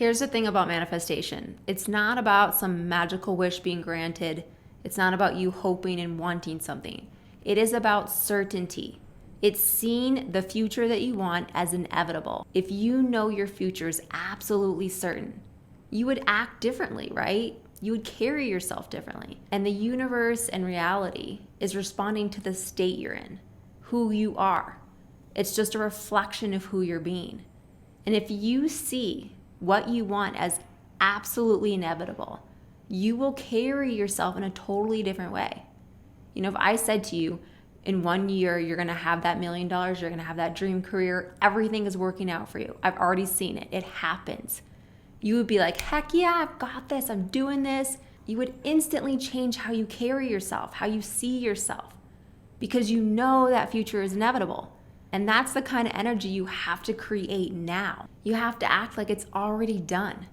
Here's the thing about manifestation. It's not about some magical wish being granted. It's not about you hoping and wanting something. It is about certainty. It's seeing the future that you want as inevitable. If you know your future is absolutely certain, you would act differently, right? You would carry yourself differently. And the universe and reality is responding to the state you're in, who you are. It's just a reflection of who you're being. And if you see what you want as absolutely inevitable, you will carry yourself in a totally different way. You know, if I said to you, in 1 year, you're going to have that $1 million, you're going to have that dream career, everything is working out for you. I've already seen it. It happens. You would be like, heck yeah, I've got this. I'm doing this. You would instantly change how you carry yourself, how you see yourself, because you know that future is inevitable. And that's the kind of energy you have to create now. You have to act like it's already done.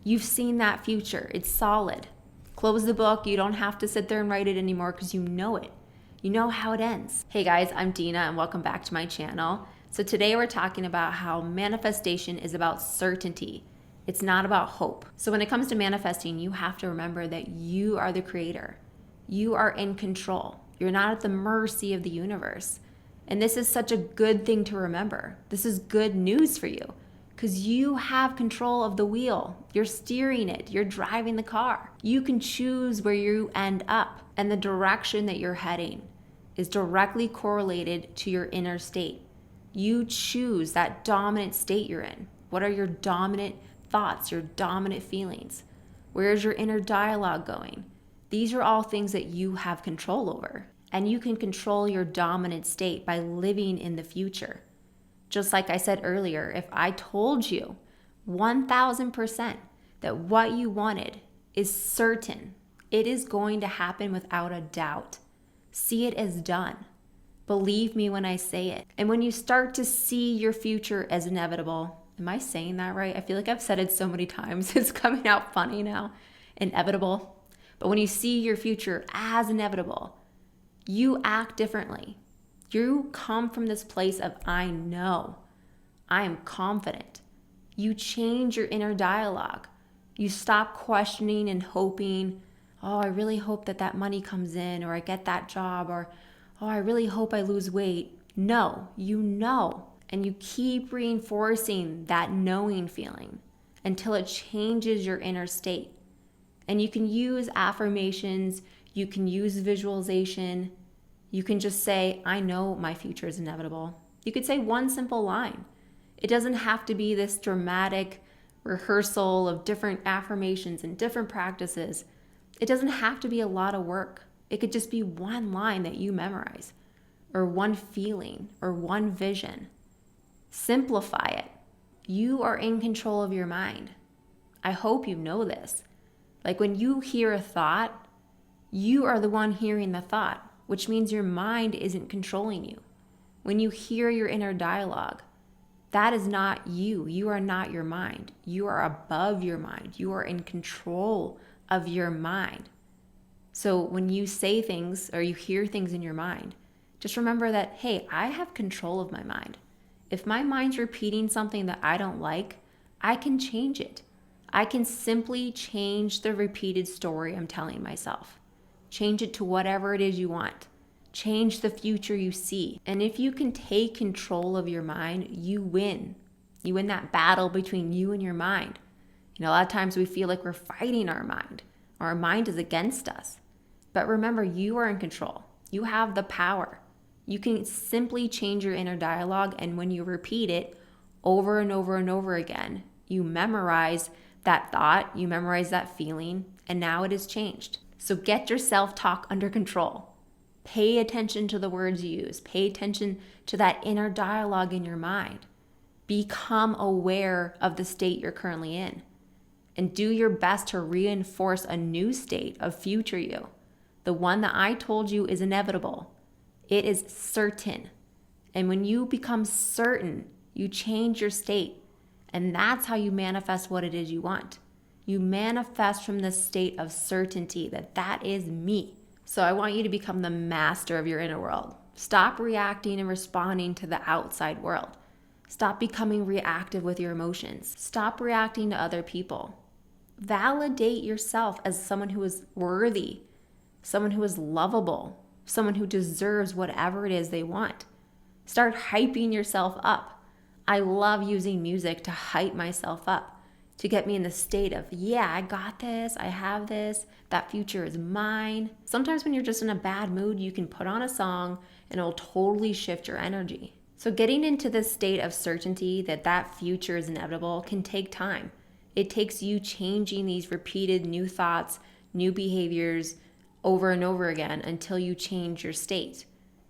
You've seen that future. It's solid. Close the book. You don't have to sit there and write it anymore because you know it. You know how it ends. Hey guys, I'm Dina and welcome back to my channel. So today we're talking about how manifestation is about certainty. It's not about hope. So when it comes to manifesting, you have to remember that you are the creator. You are in control. You're not at the mercy of the universe. And this is such a good thing to remember. This is good news for you because you have control of the wheel. You're steering it. You're driving the car. You can choose where you end up, and the direction that you're heading is directly correlated to your inner state. You choose that dominant state you're in. What are your dominant thoughts, your dominant feelings? Where's your inner dialogue going? These are all things that you have control over. And you can control your dominant state by living in the future. Just like I said earlier, if I told you 1000% that what you wanted is certain, it is going to happen without a doubt. See it as done. Believe me when I say it. And when you start to see your future as inevitable, am I saying that right? I feel like I've said it so many times. It's coming out funny now. Inevitable. But when you see your future as inevitable, you act differently. You come from this place of, I know, I am confident. You change your inner dialogue. You stop questioning and hoping, oh, I really hope that money comes in, or I get that job, or oh, I really hope I lose weight. No, you know. And you keep reinforcing that knowing feeling until it changes your inner state. And you can use affirmations, you can use visualization, you can just say, I know my future is inevitable. You could say one simple line. It doesn't have to be this dramatic rehearsal of different affirmations and different practices. It doesn't have to be a lot of work. It could just be one line that you memorize, or one feeling, or one vision. Simplify it. You are in control of your mind. I hope you know this. Like when you hear a thought, you are the one hearing the thought, which means your mind isn't controlling you. When you hear your inner dialogue, that is not you. You are not your mind. You are above your mind. You are in control of your mind. So when you say things or you hear things in your mind, just remember that, hey, I have control of my mind. If my mind's repeating something that I don't like, I can change it. I can simply change the repeated story I'm telling myself. Change it to whatever it is you want. Change the future you see. And if you can take control of your mind, you win. You win that battle between you and your mind. You know, a lot of times we feel like we're fighting our mind, or our mind is against us. But remember, you are in control. You have the power. You can simply change your inner dialogue, and when you repeat it over and over and over again, you memorize that thought, you memorize that feeling, and now it is changed. So get your self-talk under control. Pay attention to the words you use. Pay attention to that inner dialogue in your mind. Become aware of the state you're currently in. And do your best to reinforce a new state of future you. The one that I told you is inevitable. It is certain. And when you become certain, you change your state. And that's how you manifest what it is you want. You manifest from this state of certainty that is me. So I want you to become the master of your inner world. Stop reacting and responding to the outside world. Stop becoming reactive with your emotions. Stop reacting to other people. Validate yourself as someone who is worthy, someone who is lovable, someone who deserves whatever it is they want. Start hyping yourself up. I love using music to hype myself up, to get me in the state of, yeah, I got this, I have this, that future is mine. Sometimes when you're just in a bad mood, you can put on a song and it'll totally shift your energy. So getting into this state of certainty that that future is inevitable can take time. It takes you changing these repeated new thoughts, new behaviors over and over again until you change your state.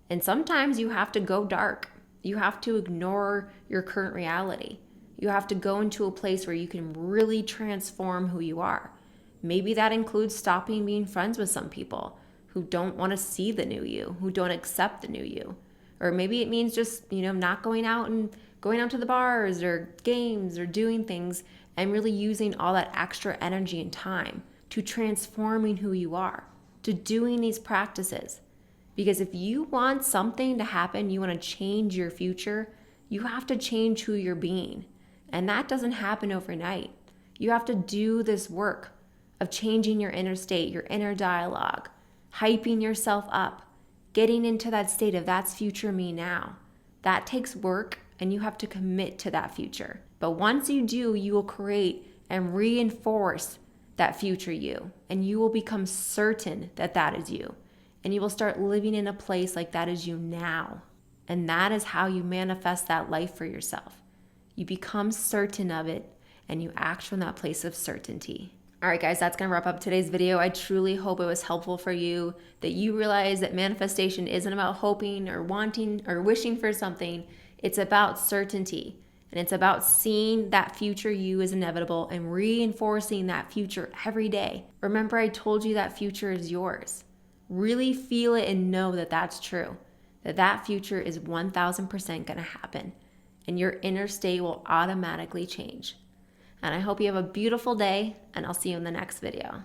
And sometimes you have to go dark. You have to ignore your current reality. You have to go into a place where you can really transform who you are. Maybe that includes stopping being friends with some people who don't want to see the new you, who don't accept the new you. Or maybe it means just, not going out to the bars or games or doing things and really using all that extra energy and time to transforming who you are, to doing these practices. Because if you want something to happen, you want to change your future, you have to change who you're being. And that doesn't happen overnight. You have to do this work of changing your inner state, your inner dialogue, hyping yourself up, getting into that state of that's future me now. That takes work and you have to commit to that future. But once you do, you will create and reinforce that future you, and you will become certain that that is you. And you will start living in a place like that is you now. And that is how you manifest that life for yourself. You become certain of it and you act from that place of certainty. All right, guys, that's going to wrap up today's video. I truly hope it was helpful for you, that you realize that manifestation isn't about hoping or wanting or wishing for something. It's about certainty. And it's about seeing that future you is inevitable and reinforcing that future every day. Remember, I told you that future is yours. Really feel it and know that that's true, that that future is 1000% going to happen and your inner state will automatically change. And I hope you have a beautiful day, and I'll see you in the next video.